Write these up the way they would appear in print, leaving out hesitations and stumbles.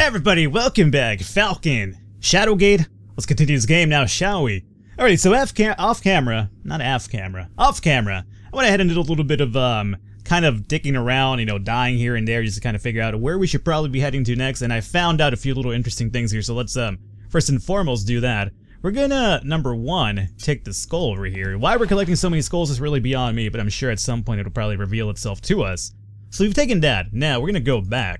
Everybody, welcome back, Falcon, Shadowgate. Let's continue this game now, shall we? Alrighty, so off camera, I went ahead and did a little bit of, kind of dicking around, dying here and there just to kind of figure out where we should probably be heading to next, and I found out a few little interesting things here, so let's, first and foremost do that. We're gonna, number one, take the skull over here. Why we're collecting so many skulls is really beyond me, but I'm sure at some point it'll probably reveal itself to us. So we've taken that. Now, we're gonna go back.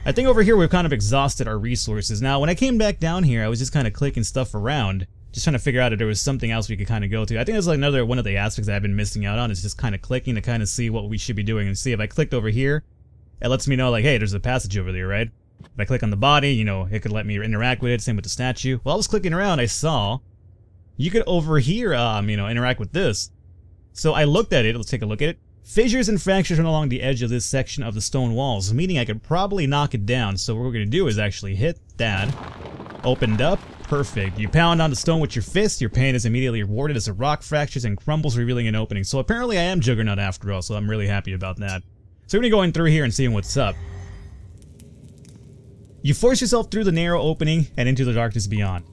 I think over here we've kind of exhausted our resources. Now, when I came back down here, I was just kind of clicking stuff around, just trying to figure out if there was something else we could kind of go to. I think that's like another one of the aspects that I've been missing out on, is just kind of clicking to kind of see what we should be doing. And see, if I clicked over here, it lets me know, like, hey, there's a passage over there, right? If I click on the body, it could let me interact with it, same with the statue. While I was clicking around, I saw you could over here, interact with this. So I looked at it, let's take a look at it. Fissures and fractures run along the edge of this section of the stone walls, meaning I could probably knock it down. So what we're going to do is actually hit that. Opened up. Perfect. You pound on the stone with your fist, your pain is immediately rewarded as the rock fractures and crumbles, revealing an opening. So apparently I am Juggernaut after all, so I'm really happy about that. So we're going to go in through here and see what's up. You force yourself through the narrow opening and into the darkness beyond.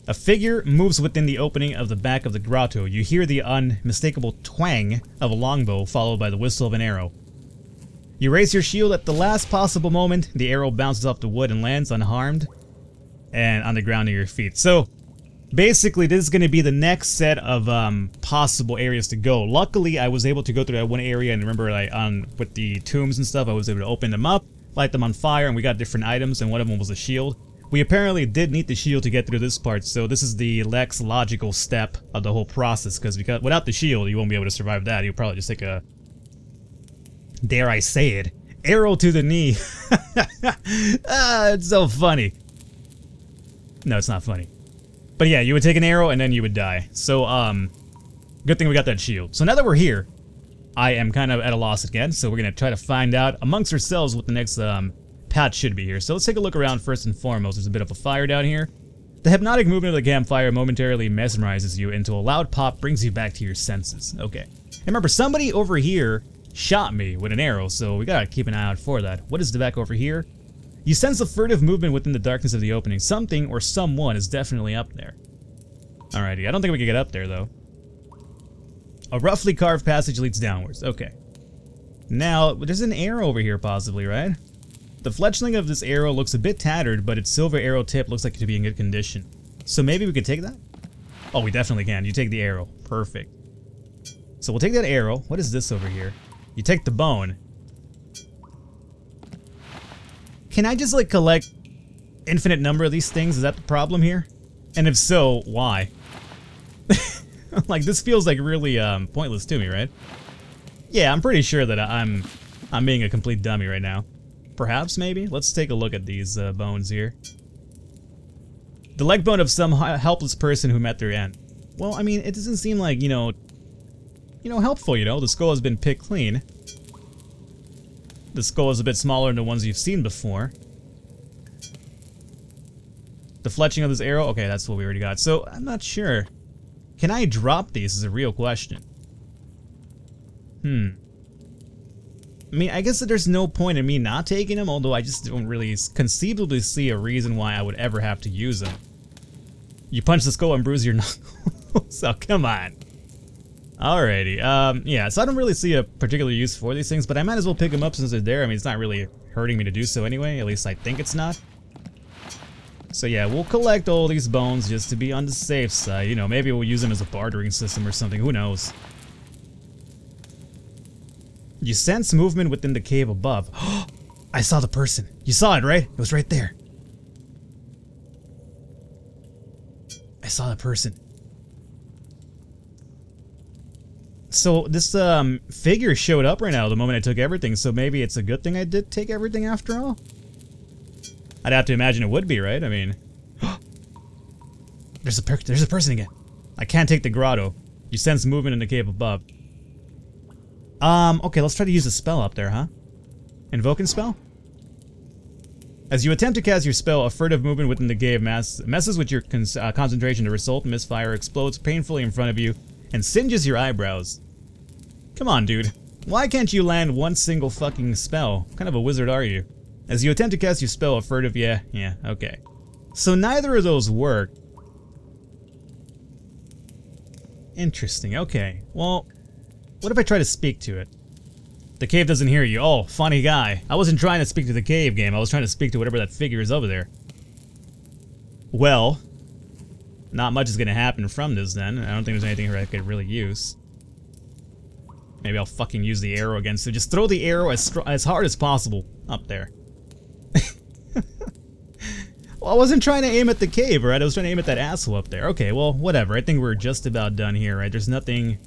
A figure moves within the opening of the back of the grotto. You hear the unmistakable twang of a longbow followed by the whistle of an arrow. You raise your shield at the last possible moment. The arrow bounces off the wood and lands unharmed and on the ground near your feet. So basically this is going to be the next set of possible areas to go. Luckily I was able to go through that one area, and remember, like, with the tombs and stuff, I was able to open them up, light them on fire, and we got different items, and one of them was a shield. We apparently did need the shield to get through this part, so this is the next logical step of the whole process, because without the shield, you won't be able to survive that. You'll probably just take a, dare I say it, arrow to the knee. It's so funny. No, it's not funny. But yeah, you would take an arrow and then you would die. So, good thing we got that shield. So now that we're here, I am kind of at a loss again, so we're going to try to find out amongst ourselves what the next, path should be here. So let's take a look around first and foremost. There's a bit of a fire down here. The hypnotic movement of the campfire momentarily mesmerizes you until a loud pop brings you back to your senses. Okay. And remember, somebody over here shot me with an arrow, so we gotta keep an eye out for that. What is the back over here? You sense a furtive movement within the darkness of the opening. Something or someone is definitely up there. Alrighty, I don't think we can get up there though. A roughly carved passage leads downwards. Okay. Now, there's an arrow over here possibly, right? The fletchling of this arrow looks a bit tattered, but its silver arrow tip looks like it to be in good condition. So maybe we could take that? Oh, we definitely can. You take the arrow. Perfect. So we'll take that arrow. What is this over here? You take the bone. Can I just, like, collect infinite number of these things? Is that the problem here? And if so, why? Like, this feels like really pointless to me, right? Yeah, I'm pretty sure that I'm being a complete dummy right now. Perhaps, maybe? Let's take a look at these bones here. The leg bone of some helpless person who met their end. Well, I mean, it doesn't seem like, helpful, The skull has been picked clean. The skull is a bit smaller than the ones you've seen before. The fletching of this arrow? Okay, that's what we already got. So, I'm not sure. Can I drop these is a real question. I mean, I guess that there's no point in me not taking them, although I just don't really conceivably see a reason why I would ever have to use them. You punch the skull and bruise your knuckles, so come on. Alrighty, yeah, so I don't really see a particular use for these things, but I might as well pick them up since they're there. I mean, it's not really hurting me to do so anyway, at least I think it's not. So yeah, we'll collect all these bones just to be on the safe side. Maybe we'll use them as a bartering system or something, who knows. You sense movement within the cave above. I saw the person. You saw it, right? It was right there. I saw the person. So this figure showed up right now the moment I took everything, so maybe it's a good thing I did take everything after all? I'd have to imagine it would be, right? I mean... There's a person again. I can't take the grotto. You sense movement in the cave above. Okay, let's try to use a spell up there, huh? Invoking spell? As you attempt to cast your spell, a furtive movement within the cave messes with your concentration. The result, misfire explodes painfully in front of you and singes your eyebrows. Come on, dude. Why can't you land one single fucking spell? What kind of a wizard are you? As you attempt to cast your spell, a furtive, yeah, okay. So neither of those work. Interesting, okay. Well, what if I try to speak to it? The cave doesn't hear you. Oh, funny guy. I wasn't trying to speak to the cave game. I was trying to speak to whatever that figure is over there. Well, not much is gonna happen from this then. I don't think there's anything here I could really use. Maybe I'll fucking use the arrow again. So just throw the arrow as hard as possible up there. Well, I wasn't trying to aim at the cave, right? I was trying to aim at that asshole up there. Okay, well, whatever. I think we're just about done here, right? There's nothing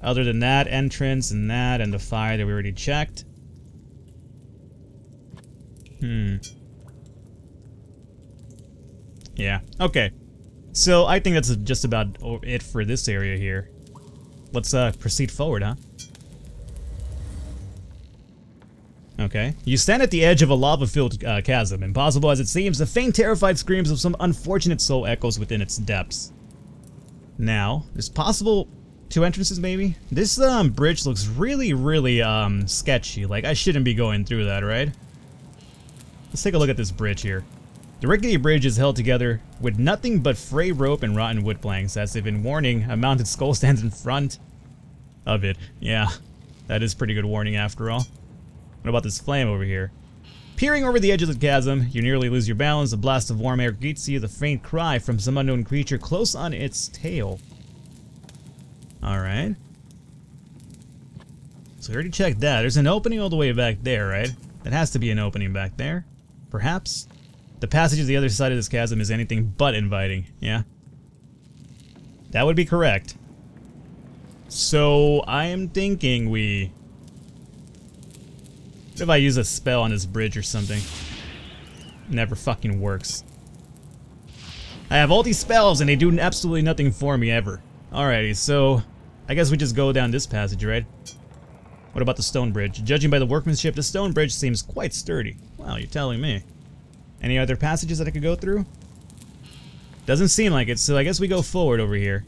other than that entrance and the fire that we already checked. Yeah, okay. So I think that's just about it for this area here. Let's proceed forward, huh? Okay. You stand at the edge of a lava-filled chasm. Impossible as it seems, the faint, terrified screams of some unfortunate soul echoes within its depths. Now, there's possible 2 entrances, maybe? This bridge looks really, really sketchy. Like, I shouldn't be going through that, right? Let's take a look at this bridge here. The rickety bridge is held together with nothing but frayed rope and rotten wood planks. As if in warning, a mounted skull stands in front of it. Yeah, that is pretty good warning after all. What about this flame over here? Peering over the edge of the chasm, you nearly lose your balance. A blast of warm air greets you, the faint cry from some unknown creature close on its tail. Alright. So we already checked that. There's an opening all the way back there, right? That has to be an opening back there. Perhaps? The passage to the other side of this chasm is anything but inviting, yeah? That would be correct. So, I am thinking we... What if I use a spell on this bridge or something? Never fucking works. I have all these spells and they do absolutely nothing for me ever. Alrighty, so... I guess we just go down this passage, right? What about the stone bridge? Judging by the workmanship, the stone bridge seems quite sturdy. Wow, you're telling me. Any other passages that I could go through? Doesn't seem like it, so I guess we go forward over here.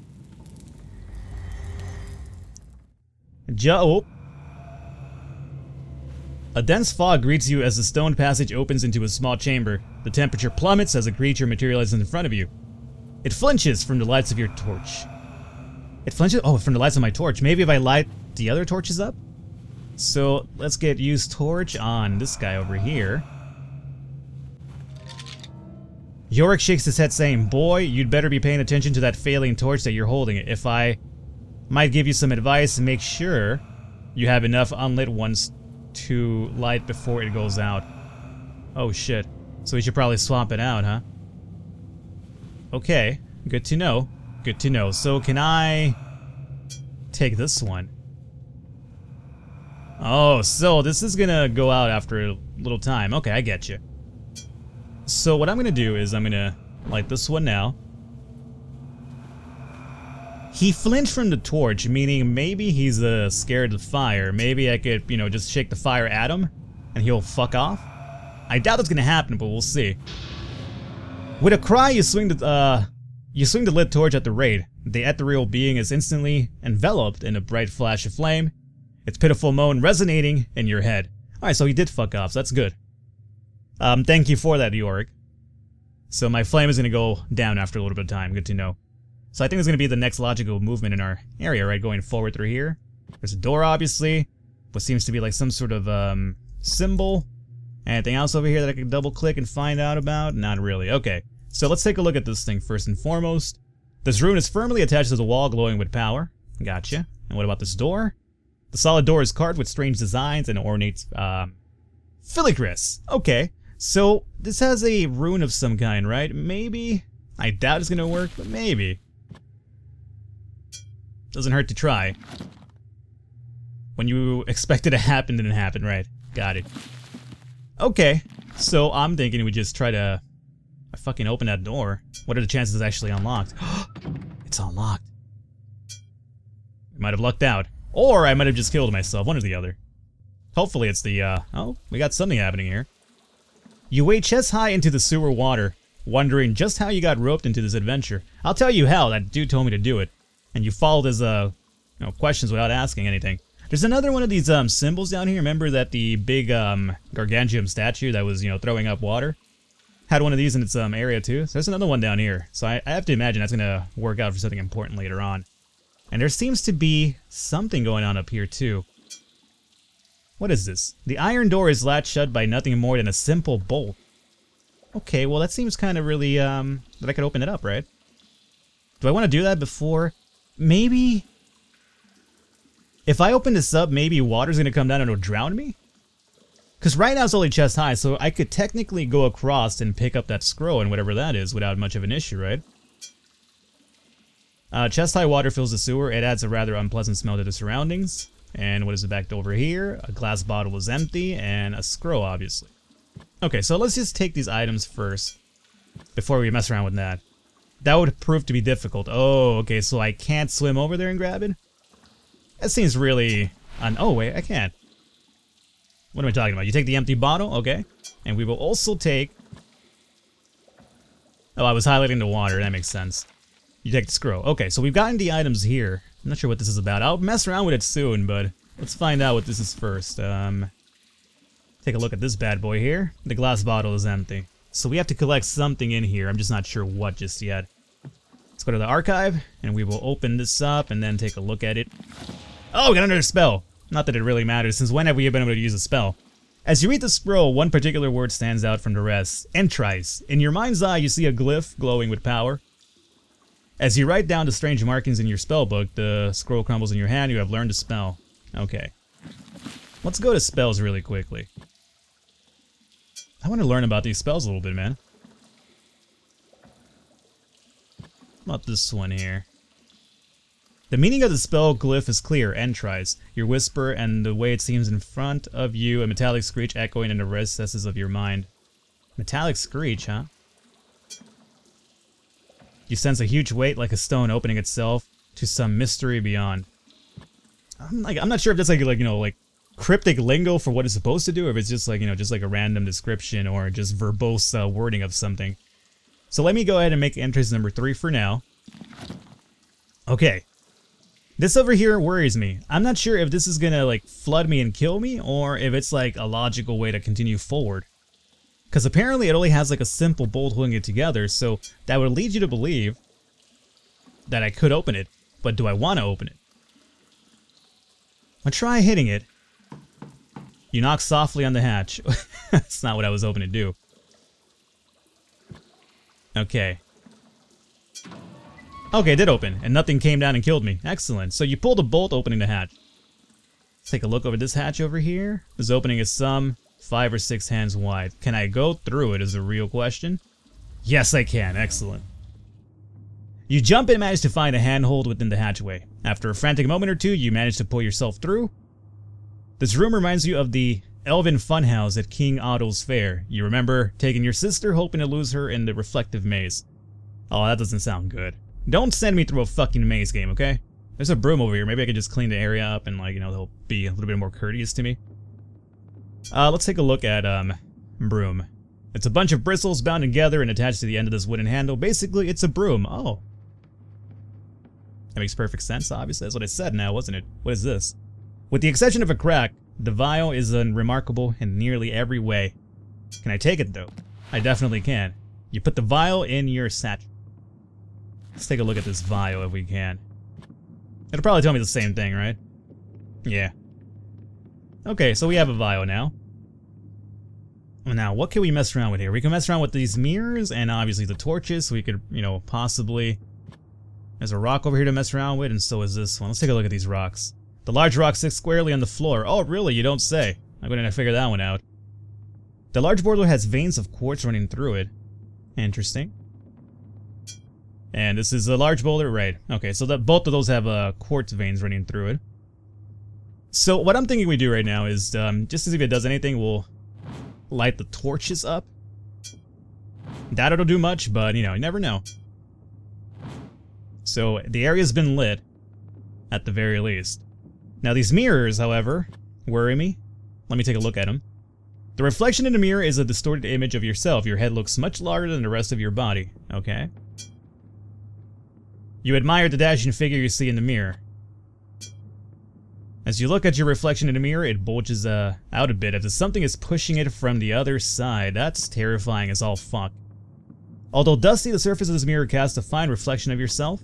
Oh. A dense fog greets you as the stone passage opens into a small chamber. The temperature plummets as a creature materializes in front of you. It flinches from the lights of your torch. It flinches? Oh, from the lights of my torch. Maybe if I light the other torches up? So, let's get use torch on this guy over here. Yorick shakes his head saying, boy, you'd better be paying attention to that failing torch that you're holding. If I might give you some advice, make sure you have enough unlit ones to light before it goes out. Oh shit. So we should probably swap it out, huh? Okay, good to know. Good to know. So can I take this one? Oh, so this is gonna go out after a little time. Okay, I get you. So what I'm gonna do is I'm gonna light this one now. He flinched from the torch, meaning maybe he's scared of fire. Maybe I could, you know, just shake the fire at him and he'll fuck off. I doubt that's gonna happen, but we'll see. With a cry, you swing the lit torch at the raid. The ethereal being is instantly enveloped in a bright flash of flame. Its pitiful moan resonating in your head. Alright, so he did fuck off, so that's good. Thank you for that, Yorick. So my flame is going to go down after a little bit of time. Good to know. So I think it's going to be the next logical movement in our area, right? Going forward through here. There's a door, obviously. What seems to be like some sort of symbol. Anything else over here that I can double click and find out about? Not really. Okay. So let's take a look at this thing first and foremost. This rune is firmly attached to the wall, glowing with power. Gotcha. And what about this door? The solid door is carved with strange designs and ornate filigrees. Okay. So, this has a rune of some kind, right? Maybe? I doubt it's gonna work, but maybe. Doesn't hurt to try. When you expect it to happen, didn't happen, right? Got it. Okay, so I'm thinking we just try to... I fucking open that door. What are the chances it's actually unlocked? It's unlocked. I might have lucked out. Or I might have just killed myself, one or the other. Hopefully it's the, oh, we got something happening here. You wade chest high into the sewer water, wondering just how you got roped into this adventure. I'll tell you how, that dude told me to do it. And you followed his, questions without asking anything. There's another one of these symbols down here. Remember that the big gargantuan statue that was, you know, throwing up water? Had one of these in its area too. So there's another one down here. So I have to imagine that's gonna work out for something important later on. And there seems to be something going on up here too. What is this? The iron door is latched shut by nothing more than a simple bolt. Okay, well that seems kind of really that I could open it up, right? Do I want to do that before? Maybe if I open this up, maybe water's gonna come down and it'll drown me? Because right now it's only chest high, so I could technically go across and pick up that scroll and whatever that is without much of an issue, right? Chest high water fills the sewer. It adds a rather unpleasant smell to the surroundings. And what is it back over here? A glass bottle is empty and a scroll, obviously. Okay, so let's just take these items first before we mess around with that. That would prove to be difficult. Oh, okay, so I can't swim over there and grab it? That seems really... oh, wait, I can't. What am I talking about? You take the empty bottle, okay. And we will also take... Oh, I was highlighting the water, that makes sense. You take the scroll. Okay, so we've gotten the items here. I'm not sure what this is about. I'll mess around with it soon, but let's find out what this is first. Take a look at this bad boy here. The glass bottle is empty. So we have to collect something in here. I'm just not sure what just yet. Let's go to the archive, and we will open this up and then take a look at it. Oh, we got another spell. Not that it really matters, since when have we been able to use a spell? As you read the scroll, one particular word stands out from the rest. Entries. In your mind's eye, you see a glyph glowing with power. As you write down the strange markings in your spell book, the scroll crumbles in your hand. You have learned a spell. Okay. Let's go to spells really quickly. I want to learn about these spells a little bit, man. How about this one here? The meaning of the spell glyph is clear. Entries. Your whisper and the way it seems in front of you, a metallic screech echoing in the recesses of your mind. Metallic screech, huh? You sense a huge weight like a stone opening itself to some mystery beyond. I'm not sure if that's like cryptic lingo for what it's supposed to do, or if it's just like, just like a random description or just verbose wording of something. So let me go ahead and make entries number 3 for now. Okay. This over here worries me. I'm not sure if this is gonna like flood me and kill me, or if it's like a logical way to continue forward. Because apparently it only has like a simple bolt holding it together, so that would lead you to believe that I could open it. But do I want to open it? I'll try hitting it. You knock softly on the hatch. That's not what I was hoping to do. Okay. Okay, it did open, and nothing came down and killed me. Excellent. So you pulled a bolt opening the hatch. Let's take a look over this hatch over here. This opening is some 5 or 6 hands wide. Can I go through it is a real question. Yes, I can. Excellent. You jump and manage to find a handhold within the hatchway. After a frantic moment or two, you manage to pull yourself through. This room reminds you of the Elven funhouse at King Otto's fair. You remember taking your sister, hoping to lose her in the reflective maze. Oh, that doesn't sound good. Don't send me through a fucking maze game, okay? There's a broom over here. Maybe I could just clean the area up and, like, they'll be a little bit more courteous to me. Let's take a look at, broom. It's a bunch of bristles bound together and attached to the end of this wooden handle. Basically, it's a broom. Oh. That makes perfect sense, obviously. That's what I said now, wasn't it? What is this? With the exception of a crack, the vial is unremarkable in nearly every way. Can I take it, though? I definitely can. You put the vial in your satchel. Let's take a look at this vial if we can. It'll probably tell me the same thing, right? Yeah. Okay, so we have a vial now. Now, what can we mess around with here? We can mess around with these mirrors and obviously the torches, so we could, possibly... There's a rock over here to mess around with, and so is this one. Let's take a look at these rocks. The large rock sits squarely on the floor. Oh, really? You don't say. I'm going to figure that one out. The large boulder has veins of quartz running through it. Interesting. And this is a large boulder, right? Okay, so both of those have quartz veins running through it. So what I'm thinking we do right now is, just to see if it does anything, we'll light the torches up. That it'll do much, but you never know. So the area's been lit, at the very least. Now these mirrors, however, worry me. Let me take a look at them. The reflection in the mirror is a distorted image of yourself. Your head looks much larger than the rest of your body. Okay. You admire the dashing figure you see in the mirror. As you look at your reflection in the mirror, it bulges out a bit as if something is pushing it from the other side. That's terrifying as all fuck. Although dusty, the surface of this mirror casts a fine reflection of yourself.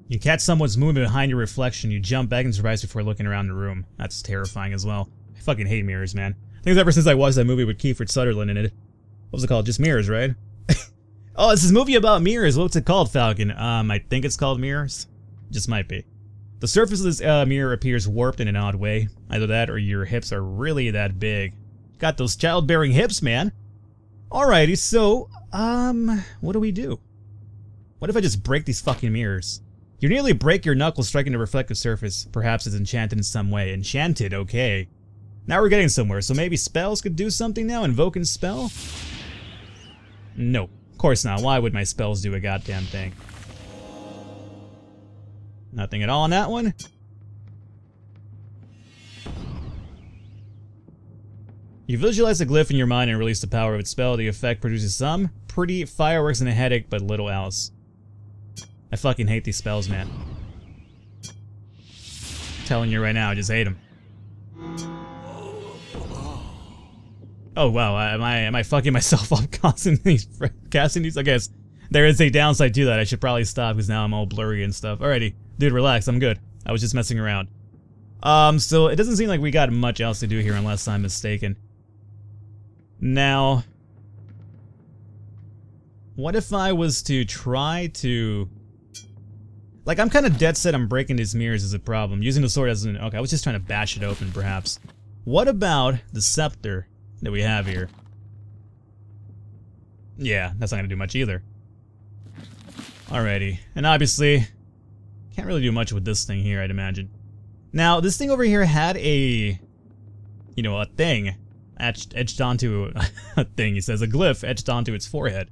You catch someone's movement behind your reflection. You jump back in surprise before looking around the room. That's terrifying as well. I fucking hate mirrors, man. I think it's ever since I watched that movie with Kiefer Sutherland in it. What was it called? Just Mirrors, right? Oh, it's this movie about mirrors. What's it called, Falcon? I think it's called Mirrors. Just might be. The surface of this mirror appears warped in an odd way. Either that or your hips are really that big. Got those childbearing hips, man. Alrighty, so, what do we do? What if I just break these fucking mirrors? You nearly break your knuckles striking the reflective surface. Perhaps it's enchanted in some way. Enchanted, okay. Now we're getting somewhere, so maybe spells could do something now? Invoking spell? No, of course not. Why would my spells do a goddamn thing? Nothing at all on that one. You visualize the glyph in your mind and release the power of its spell. The effect produces some pretty fireworks and a headache, but little else. I fucking hate these spells, man. I'm telling you right now, I just hate them. Oh wow, am I fucking myself up casting these? I guess there is a downside to that. I should probably stop because now I'm all blurry and stuff. Alrighty, dude, relax. I'm good. I was just messing around. So it doesn't seem like we got much else to do here unless I'm mistaken. Now, what if I was to try to... Like, I'm kind of dead set on breaking these mirrors is a problem. Using the sword as an... Okay, I was just trying to bash it open, perhaps. What about the scepter that we have here? Yeah, that's not gonna do much either. Alrighty. And obviously, can't really do much with this thing here, I'd imagine. Now, this thing over here had a... You know, a thing etched onto a thing. He says a glyph etched onto its forehead.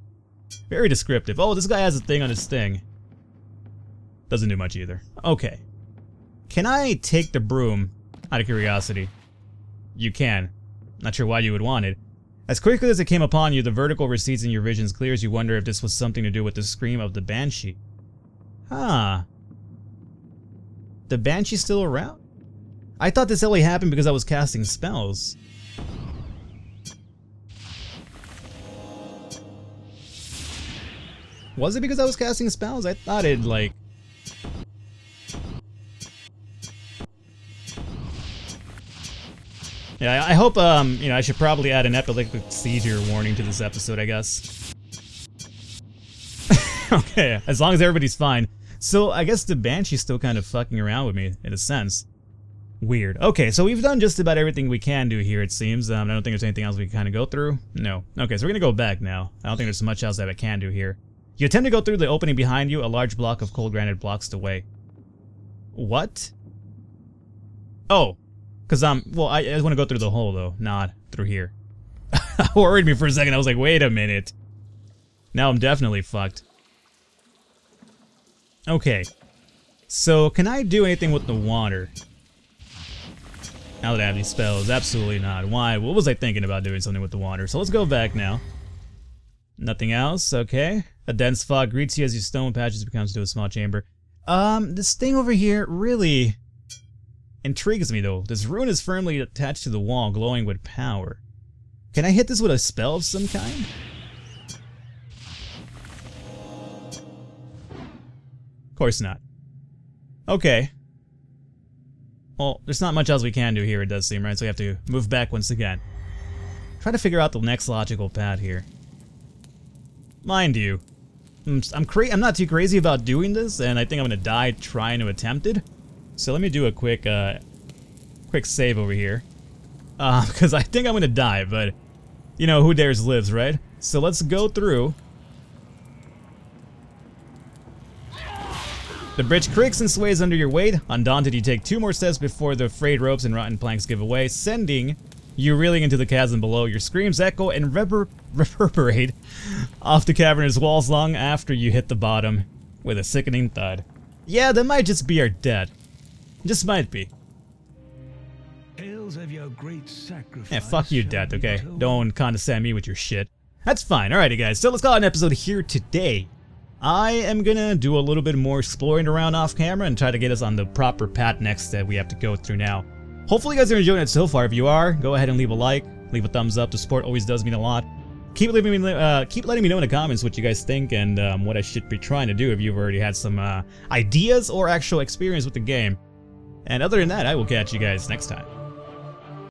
Very descriptive. Oh, this guy has a thing on his thing. Doesn't do much either. Okay. Can I take the broom out of curiosity? You can. Not sure why you would want it. As quickly as it came upon you, the vertical recedes in your visions clear as you wonder if this was something to do with the scream of the banshee. Huh. The banshee's still around? I thought this only happened because I was casting spells. Was it because I was casting spells? I thought it, like... Yeah, I hope, you know, I should probably add an epileptic seizure warning to this episode, I guess. Okay, as long as everybody's fine. So, I guess the banshee's still kind of fucking around with me, in a sense. Weird. Okay, so we've done just about everything we can do here, it seems. I don't think there's anything else we can kind of go through. No. Okay, so we're gonna go back now. I don't think there's much else that I can do here. You attempt to go through the opening behind you, a large block of cold granite blocks the way. What? Oh. Because, well, I just want to go through the hole, though, not through here. Worried me for a second, I was like, wait a minute. Now I'm definitely fucked. Okay. So, can I do anything with the water? Now that I have these spells, absolutely not. Why? What was I thinking about doing something with the water? So let's go back now. Nothing else, okay. A dense fog greets you as your stone patches becomes to a small chamber. This thing over here really intrigues me though. This rune is firmly attached to the wall, glowing with power. Can I hit this with a spell of some kind? Of course not. Okay. Well, there's not much else we can do here, it does seem, right? So we have to move back once again. Try to figure out the next logical path here. Mind you, I'm not too crazy about doing this, and I think I'm gonna die trying to attempt it. So let me do a quick save over here. Because I think I'm gonna die, but you know, who dares lives, right? So let's go through. The bridge creaks and sways under your weight. Undaunted, you take 2 more steps before the frayed ropes and rotten planks give away, sending you reeling into the chasm below. Your screams echo and reverberate off the cavernous walls long after you hit the bottom with a sickening thud. Yeah, that might just be our death. Just might be. Tales of your great sacrifice. Yeah, fuck you, death, okay? Don't condescend me with your shit. That's fine. Alrighty, guys. So let's call it an episode here today. I am gonna do a little bit more exploring around off camera and try to get us on the proper path next that we have to go through now. Hopefully you guys are enjoying it so far. If you are, go ahead and leave a like, leave a thumbs up. The support always does mean a lot. Keep letting me know in the comments what you guys think and what I should be trying to do if you've already had some ideas or actual experience with the game. And other than that, I will catch you guys next time.